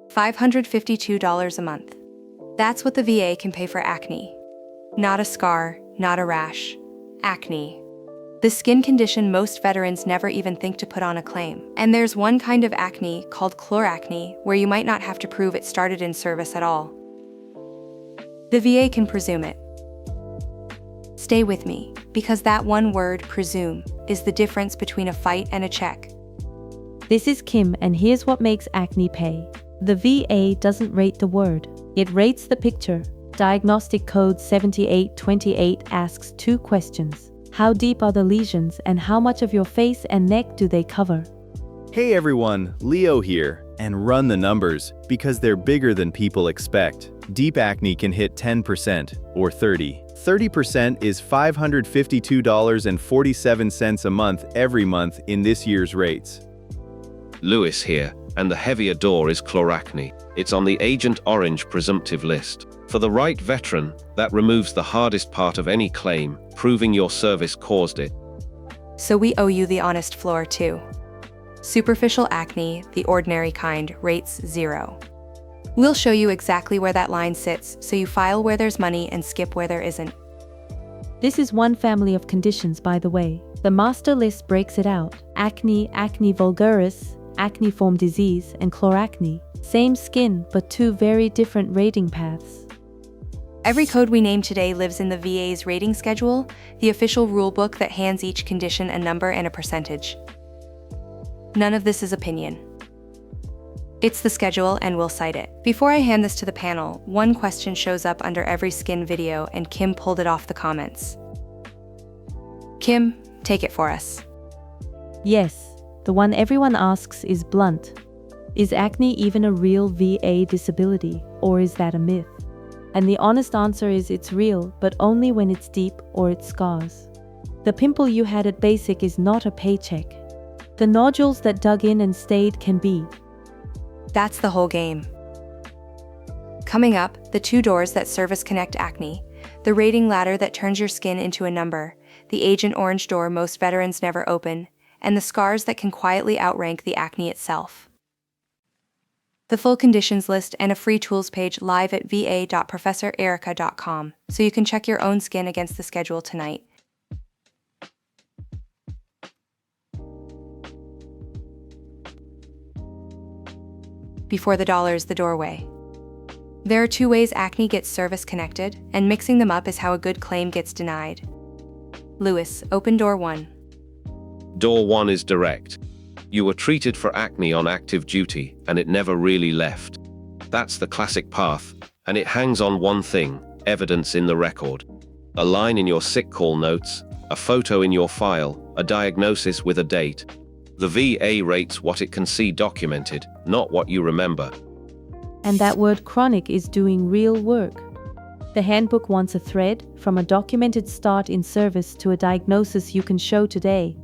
$552 a month. That's what the VA can pay for acne. Not a scar, not a rash. Acne. The skin condition most veterans never even think to put on a claim. And there's one kind of acne called chloracne where you might not have to prove it started in service at all. The VA can presume it. Stay with me, because that one word, presume, is the difference between a fight and a check. This is Kim, and here's what makes acne pay. The VA doesn't rate the word, it rates the picture. Diagnostic code 7828 asks 2 questions. How deep are the lesions and how much of your face and neck do they cover? Hey everyone, Leo here, and run the numbers because they're bigger than people expect. Deep acne can hit 10% or 30. 30% is $552.47 a month every month in this year's rates. Lewis here, and the heavier door is Chloracne. It's on the Agent Orange presumptive list. For the right veteran, that removes the hardest part of any claim, proving your service caused it. So we owe you the honest floor too. Superficial acne, the ordinary kind, rates 0. We'll show you exactly where that line sits, so you file where there's money and skip where there isn't. This is one family of conditions, by the way. The master list breaks it out. Acne, acne vulgaris, acneiform disease, and chloracne. Same skin, but 2 very different rating paths. Every code we name today lives in the VA's rating schedule, the official rulebook that hands each condition a number and a percentage. None of this is opinion. It's the schedule, and we'll cite it. Before I hand this to the panel, one question shows up under every skin video, and Kim pulled it off the comments. Kim, take it for us. Yes, the one everyone asks is blunt. Is acne even a real VA disability, or is that a myth? And the honest answer is it's real, but only when it's deep or it scars. The pimple you had at basic is not a paycheck. The nodules that dug in and stayed can be. That's the whole game. Coming up, the 2 doors that service connect acne, the rating ladder that turns your skin into a number, the Agent Orange door most veterans never open, and the scars that can quietly outrank the acne itself. The full conditions list and a free tools page live at va.professorerica.com, so you can check your own skin against the schedule tonight. Before the dollar's the doorway. There are 2 ways acne gets service connected, and mixing them up is how a good claim gets denied. Lewis, open door 1. Door 1 is direct. You were treated for acne on active duty, and it never really left. That's the classic path, and it hangs on one thing: evidence in the record. A line in your sick call notes, a photo in your file, a diagnosis with a date. The VA rates what it can see documented, not what you remember. And that word chronic is doing real work. The handbook wants a thread, from a documented start in service to a diagnosis you can show today.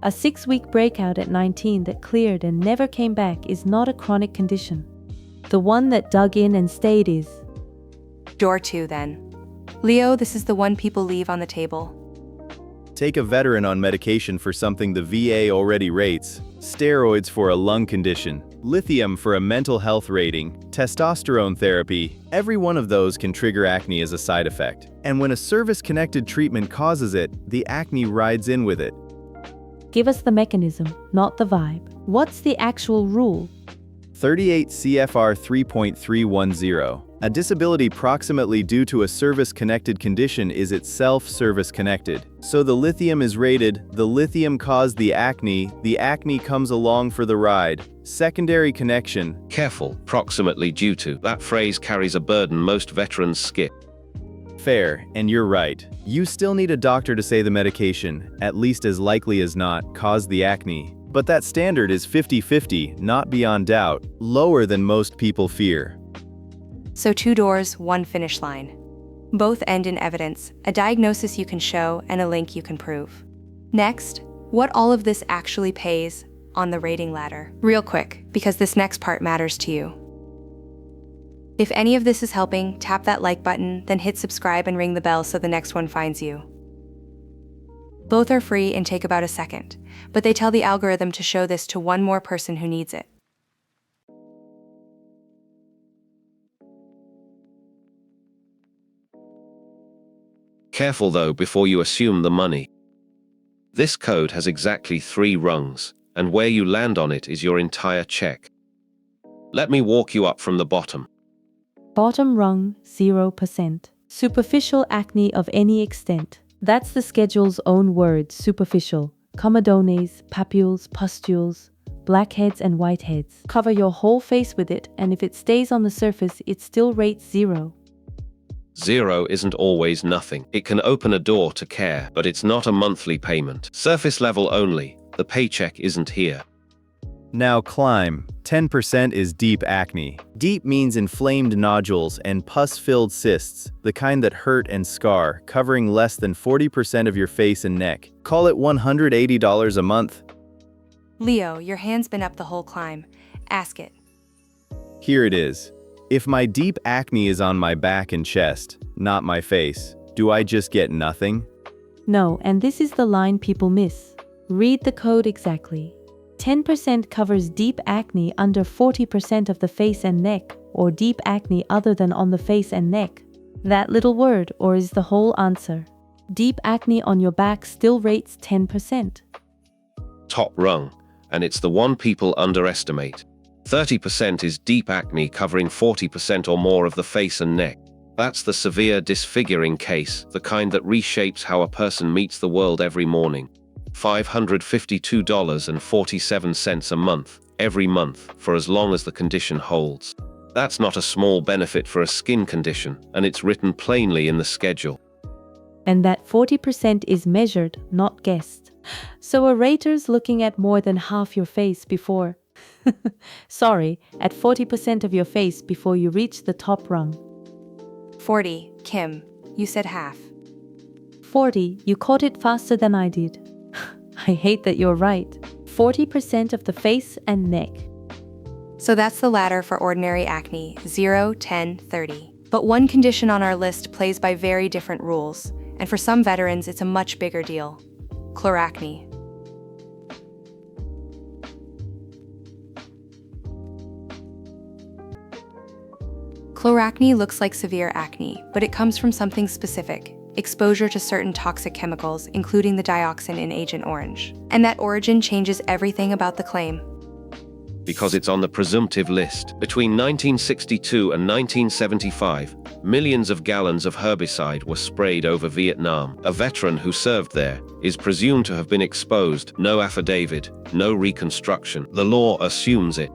A 6-week breakout at 19 that cleared and never came back is not a chronic condition. The one that dug in and stayed is. Door 2 then. Leo, this is the one people leave on the table. Take a veteran on medication for something the VA already rates, steroids for a lung condition, lithium for a mental health rating, testosterone therapy. Every one of those can trigger acne as a side effect. And when a service-connected treatment causes it, the acne rides in with it. Give us the mechanism, not the vibe. What's the actual rule? 38 CFR 3.310. A disability proximately due to a service-connected condition is itself service-connected. So the lithium is rated, the lithium caused the acne comes along for the ride. Secondary connection. Careful, proximately due to. That phrase carries a burden most veterans skip. Fair, and you're right. You still need a doctor to say the medication, at least as likely as not, caused the acne. But that standard is 50-50, not beyond doubt, lower than most people fear. So 2 doors, 1 finish line. Both end in evidence, a diagnosis you can show, and a link you can prove. Next, what all of this actually pays on the rating ladder. Real quick, because this next part matters to you. If any of this is helping, tap that like button, then hit subscribe and ring the bell so the next one finds you. Both are free and take about a second, but they tell the algorithm to show this to one more person who needs it. Careful though before you assume the money. This code has exactly 3 rungs, and where you land on it is your entire check. Let me walk you up from the bottom. Bottom rung, 0%. Superficial acne of any extent. That's the schedule's own word, superficial. Comedones, papules, pustules, blackheads and whiteheads. Cover your whole face with it, and if it stays on the surface, it still rates 0. 0 isn't always nothing. It can open a door to care, but it's not a monthly payment. Surface level only. The paycheck isn't here. Now climb. 10% is deep acne. Deep means inflamed nodules and pus-filled cysts, the kind that hurt and scar, covering less than 40% of your face and neck. Call it $180 a month. Leo, your hand's been up the whole climb. Ask it. Here it is. If my deep acne is on my back and chest, not my face, do I just get nothing? No, and this is the line people miss. Read the code exactly. 10% covers deep acne under 40% of the face and neck, or deep acne other than on the face and neck. That little word, or is the whole answer. Deep acne on your back still rates 10%. Top rung, and it's the one people underestimate. 30% is deep acne covering 40% or more of the face and neck. That's the severe disfiguring case, the kind that reshapes how a person meets the world every morning. $552.47 a month, every month, for as long as the condition holds. That's not a small benefit for a skin condition, and it's written plainly in the schedule. And that 40% is measured, not guessed. So a rater's looking at more than half your face before... Sorry, at 40% of your face before you reach the top rung. 40, Kim, you said half. 40, you caught it faster than I did. I hate that you're right. 40% of the face and neck. So that's the ladder for ordinary acne, 0, 10, 30. But one condition on our list plays by very different rules, and for some veterans it's a much bigger deal. Chloracne. Chloracne looks like severe acne, but it comes from something specific. Exposure to certain toxic chemicals, including the dioxin in Agent Orange. And that origin changes everything about the claim. Because it's on the presumptive list. Between 1962 and 1975, millions of gallons of herbicide were sprayed over Vietnam. A veteran who served there is presumed to have been exposed. No affidavit, no reconstruction. The law assumes it.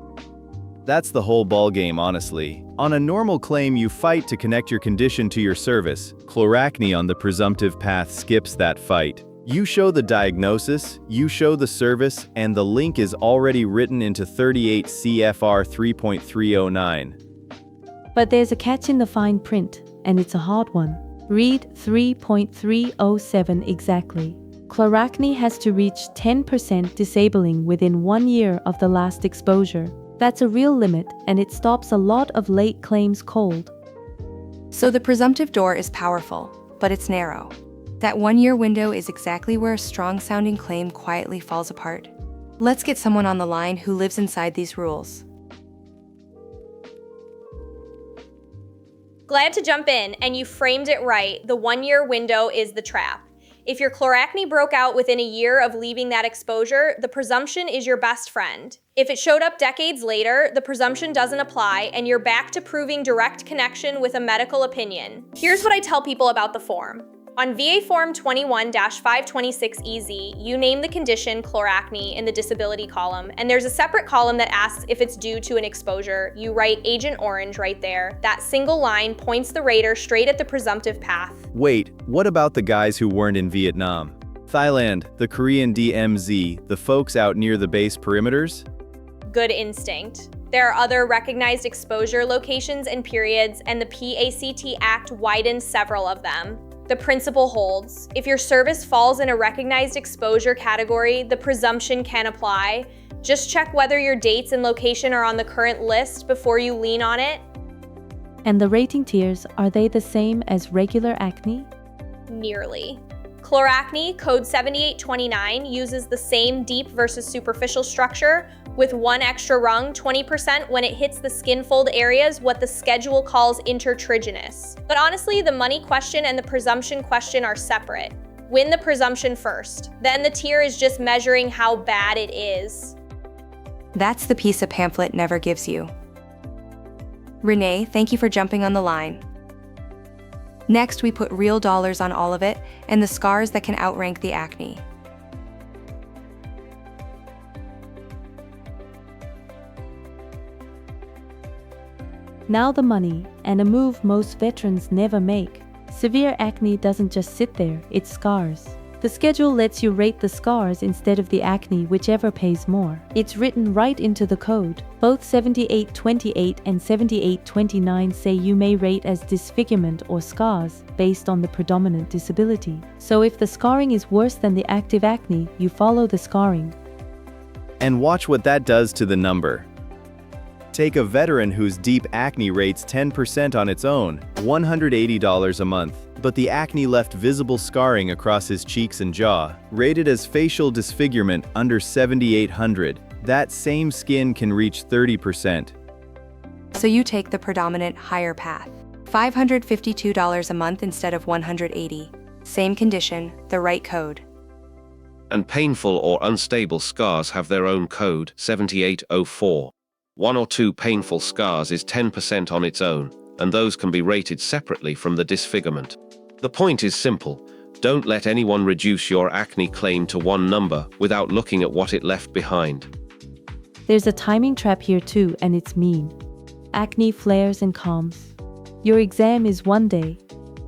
That's the whole ballgame, honestly. On a normal claim, you fight to connect your condition to your service. Chloracne on the presumptive path skips that fight. You show the diagnosis, you show the service, and the link is already written into 38 CFR 3.309. But there's a catch in the fine print, and it's a hard one. Read 3.307 exactly. Chloracne has to reach 10% disabling within 1 year of the last exposure. That's a real limit, and it stops a lot of late claims cold. So the presumptive door is powerful, but it's narrow. That 1-year window is exactly where a strong-sounding claim quietly falls apart. Let's get someone on the line who lives inside these rules. Glad to jump in, and you framed it right. The 1-year window is the trap. If your chloracne broke out within a year of leaving that exposure, the presumption is your best friend. If it showed up decades later, the presumption doesn't apply, and you're back to proving direct connection with a medical opinion. Here's what I tell people about the form. On VA Form 21-526EZ, you name the condition chloracne in the disability column, and there's a separate column that asks if it's due to an exposure. You write Agent Orange right there. That single line points the rater straight at the presumptive path. Wait, what about the guys who weren't in Vietnam? Thailand, the Korean DMZ, the folks out near the base perimeters? Good instinct. There are other recognized exposure locations and periods, and the PACT Act widens several of them. The principle holds. If your service falls in a recognized exposure category, the presumption can apply. Just check whether your dates and location are on the current list before you lean on it. And the rating tiers, are they the same as regular acne? Nearly. Chloracne, code 7829, uses the same deep versus superficial structure, with one extra rung, 20% when it hits the skin fold areas, what the schedule calls intertriginous. But honestly, the money question and the presumption question are separate. Win the presumption first. Then the tier is just measuring how bad it is. That's the piece a pamphlet never gives you. Renee, thank you for jumping on the line. Next, we put real dollars on all of it and the scars that can outrank the acne. Now the money, and a move most veterans never make. Severe acne doesn't just sit there, it scars. The schedule lets you rate the scars instead of the acne, whichever pays more. It's written right into the code. Both 7828 and 7829 say you may rate as disfigurement or scars based on the predominant disability. So if the scarring is worse than the active acne, you follow the scarring. And watch what that does to the number. Take a veteran whose deep acne rates 10% on its own, $180 a month, but the acne left visible scarring across his cheeks and jaw, rated as facial disfigurement under 7,800. That same skin can reach 30%. So you take the predominant higher path. $552 a month instead of $180. Same condition, the right code. And painful or unstable scars have their own code, 7804. One or two painful scars is 10% on its own, and those can be rated separately from the disfigurement. The point is simple. Don't let anyone reduce your acne claim to one number without looking at what it left behind. There's a timing trap here too, and it's mean. Acne flares and calms. Your exam is one day.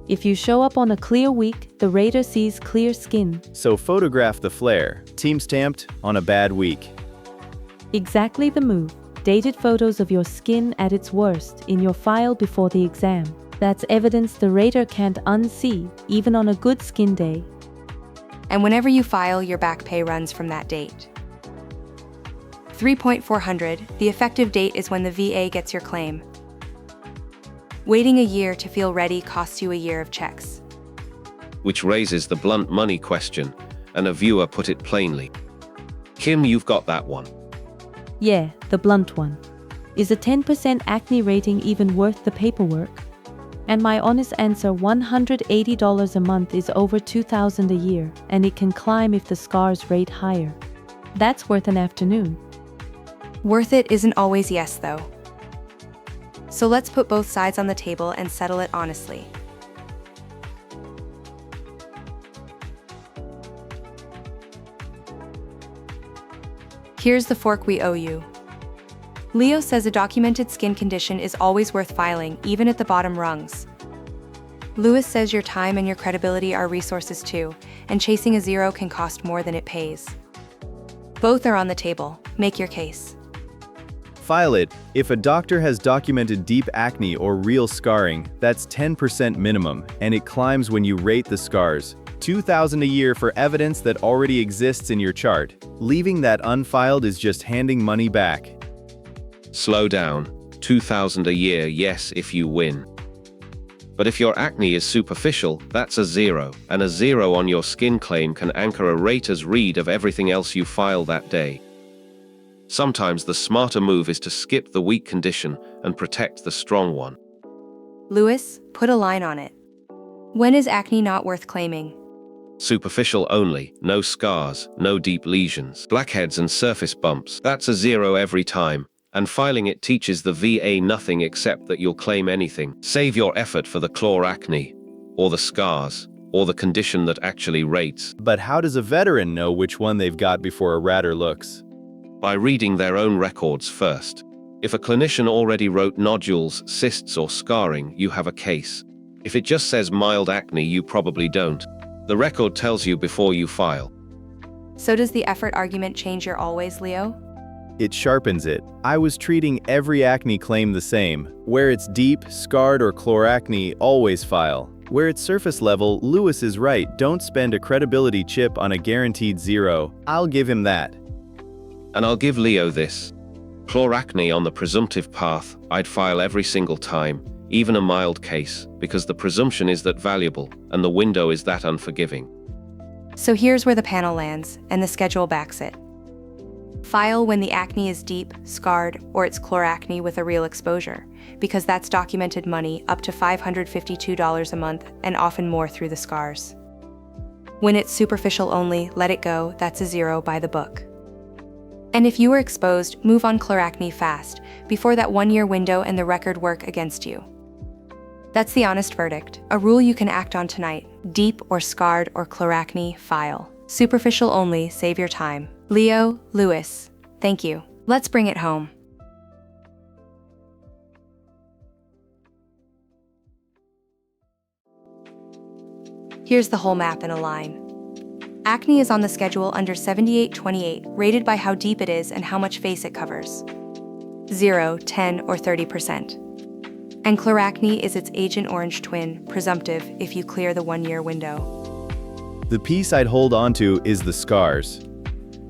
If you show up on a clear week, the rater sees clear skin. So photograph the flare, team stamped, on a bad week. Exactly the move. Dated photos of your skin at its worst in your file before the exam. That's evidence the rater can't unsee, even on a good skin day. And whenever you file, your back pay runs from that date. 3.400, the effective date is when the VA gets your claim. Waiting a year to feel ready costs you a year of checks. Which raises the blunt money question, and a viewer put it plainly. Kim, you've got that one. Yeah, the blunt one. Is a 10% acne rating even worth the paperwork? And my honest answer, $180 a month is over $2,000 a year, and it can climb if the scars rate higher. That's worth an afternoon. Worth it isn't always yes, though. So let's put both sides on the table and settle it honestly. Here's the fork we owe you. Leo says a documented skin condition is always worth filing, even at the bottom rungs. Lewis says your time and your credibility are resources too, and chasing a zero can cost more than it pays. Both are on the table. Make your case. File it. If a doctor has documented deep acne or real scarring, that's 10% minimum, and it climbs when you rate the scars. $2,000 a year for evidence that already exists in your chart. Leaving that unfiled is just handing money back. Slow down. $2,000 a year, yes, if you win. But if your acne is superficial, that's a zero, and a zero on your skin claim can anchor a rater's read of everything else you file that day. Sometimes the smarter move is to skip the weak condition and protect the strong one. Lewis, put a line on it. When is acne not worth claiming? Superficial only, no scars, no deep lesions, blackheads and surface bumps. That's a zero every time, and filing it teaches the VA nothing except that you'll claim anything. Save your effort for the chloracne, or the scars, or the condition that actually rates. But how does a veteran know which one they've got before a rater looks? By reading their own records first. If a clinician already wrote nodules, cysts or scarring, you have a case. If it just says mild acne, you probably don't. The record tells you before you file. So does the effort argument change your always, Leo? It sharpens it. I was treating every acne claim the same. Where it's deep, scarred, or chloracne, always file. Where it's surface level, Lewis is right. Don't spend a credibility chip on a guaranteed zero. I'll give him that. And I'll give Leo this. Chloracne on the presumptive path, I'd file every single time, even a mild case, because the presumption is that valuable, and the window is that unforgiving. So here's where the panel lands, and the schedule backs it. File when the acne is deep, scarred, or it's chloracne with a real exposure, because that's documented money up to $552 a month and often more through the scars. When it's superficial only, let it go, that's a zero by the book. And if you were exposed, move on chloracne fast, before that 1-year window and the record work against you. That's the honest verdict, a rule you can act on tonight. Deep or scarred or chloracne, file. Superficial only, save your time. Leo, Lewis, thank you. Let's bring it home. Here's the whole map in a line. Acne is on the schedule under 78-28, rated by how deep it is and how much face it covers. 0, 10, or 30%. And chloracne is its Agent Orange twin, presumptive, if you clear the 1-year window. The piece I'd hold onto is the scars.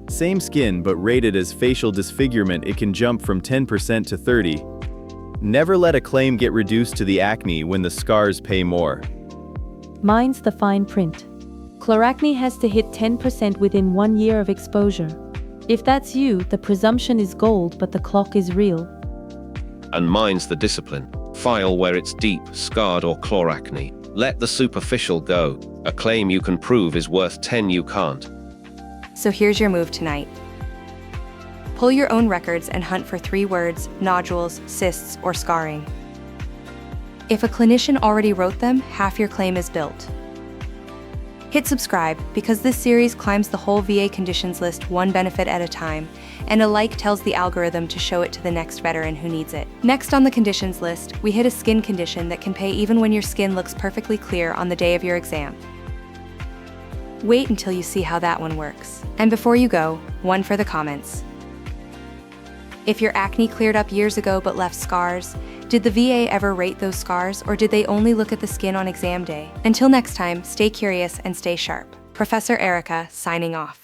Same skin, but rated as facial disfigurement, it can jump from 10% to 30%. Never let a claim get reduced to the acne when the scars pay more. Mine's the fine print. Chloracne has to hit 10% within 1 year of exposure. If that's you, the presumption is gold, but the clock is real. And mine's the discipline. File where it's deep, scarred, or chloracne. Let the superficial go. A claim you can prove is worth 10 you can't. So here's your move tonight. Pull your own records and hunt for 3 words, nodules, cysts, or scarring. If a clinician already wrote them, half your claim is built. Hit subscribe, because this series climbs the whole VA conditions list one benefit at a time, and a like tells the algorithm to show it to the next veteran who needs it. Next on the conditions list, we hit a skin condition that can pay even when your skin looks perfectly clear on the day of your exam. Wait until you see how that one works. And before you go, one for the comments. If your acne cleared up years ago but left scars, did the VA ever rate those scars, or did they only look at the skin on exam day? Until next time, stay curious and stay sharp. Professor Erica, signing off.